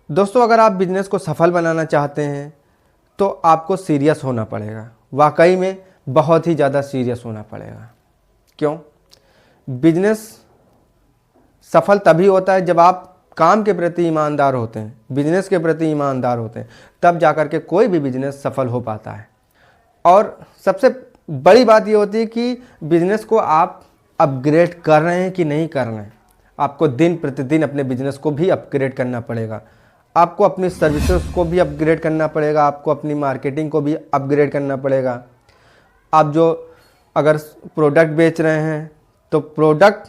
दोस्तों, अगर आप बिजनेस को सफल बनाना चाहते हैं तो आपको सीरियस होना पड़ेगा, वाकई में बहुत ही ज़्यादा सीरियस होना पड़ेगा। क्यों? बिजनेस सफल तभी होता है जब आप काम के प्रति ईमानदार होते हैं, बिजनेस के प्रति ईमानदार होते हैं, तब जाकर के कोई भी बिजनेस सफल हो पाता है। और सबसे बड़ी बात ये होती है कि बिजनेस को आप अपग्रेड कर रहे हैं कि नहीं कर रहे हैं। आपको दिन प्रतिदिन अपने बिजनेस को भी अपग्रेड करना पड़ेगा, आपको अपनी सर्विसेज को भी अपग्रेड करना पड़ेगा, आपको अपनी मार्केटिंग को भी अपग्रेड करना पड़ेगा। आप जो अगर प्रोडक्ट बेच रहे हैं तो प्रोडक्ट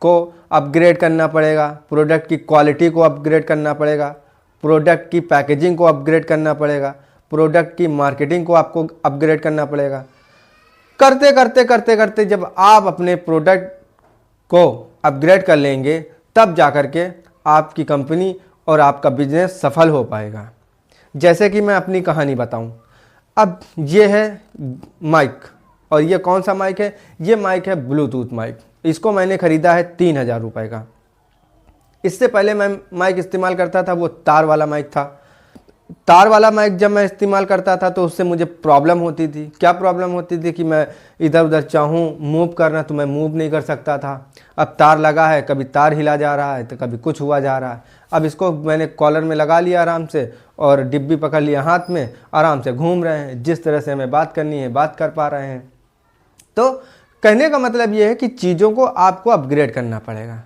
को अपग्रेड करना पड़ेगा, प्रोडक्ट की क्वालिटी को अपग्रेड करना पड़ेगा, प्रोडक्ट की पैकेजिंग को अपग्रेड करना पड़ेगा, प्रोडक्ट की मार्केटिंग को आपको अपग्रेड करना पड़ेगा। करते करते करते करते जब आप अपने प्रोडक्ट को अपग्रेड कर लेंगे तब जाकर के आपकी कंपनी और आपका बिजनेस सफल हो पाएगा। जैसे कि मैं अपनी कहानी बताऊं, अब ये है माइक, और ये कौन सा माइक है? ये माइक है ब्लूटूथ माइक। इसको मैंने ख़रीदा है 3000 रुपये का। इससे पहले मैं माइक इस्तेमाल करता था वो तार वाला माइक था। तार वाला माइक जब मैं इस्तेमाल करता था तो उससे मुझे प्रॉब्लम होती थी। क्या प्रॉब्लम होती थी कि मैं इधर उधर चाहूँ मूव करना तो मैं मूव नहीं कर सकता था। अब तार लगा है, कभी तार हिला जा रहा है तो कभी कुछ हुआ जा रहा है। अब इसको मैंने कॉलर में लगा लिया आराम से और डिब्बी पकड़ लिया हाथ में, आराम से घूम रहे हैं। जिस तरह से हमें बात करनी है बात कर पा रहे हैं। तो कहने का मतलब ये है कि चीज़ों को आपको अपग्रेड करना पड़ेगा।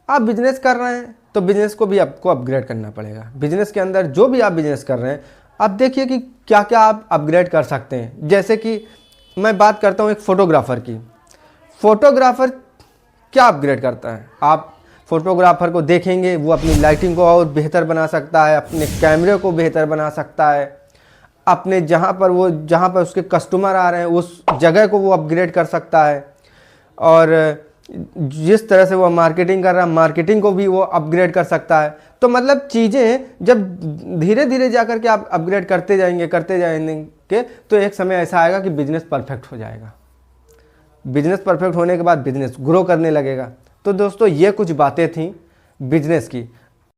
आप बिजनेस कर रहे हैं तो बिजनेस को भी आपको अपग्रेड करना पड़ेगा। बिजनेस के अंदर जो भी आप बिजनेस कर रहे हैं, आप देखिए कि क्या क्या आप अपग्रेड कर सकते हैं। जैसे कि मैं बात करता हूँ एक फ़ोटोग्राफ़र की। फ़ोटोग्राफ़र क्या अपग्रेड करता है? आप फोटोग्राफ़र को देखेंगे, वो अपनी लाइटिंग को और बेहतर बना सकता है, अपने कैमरे को बेहतर बना सकता है, अपने जहाँ पर उसके कस्टमर आ रहे हैं उस जगह को वो अपग्रेड कर सकता है, और जिस तरह से वो मार्केटिंग कर रहा है मार्केटिंग को भी वो अपग्रेड कर सकता है। तो मतलब चीज़ें जब धीरे धीरे जाकर के आप अपग्रेड करते जाएंगे तो एक समय ऐसा आएगा कि बिजनेस परफेक्ट हो जाएगा। बिजनेस परफेक्ट होने के बाद बिजनेस ग्रो करने लगेगा। तो दोस्तों, ये कुछ बातें थी बिजनेस की।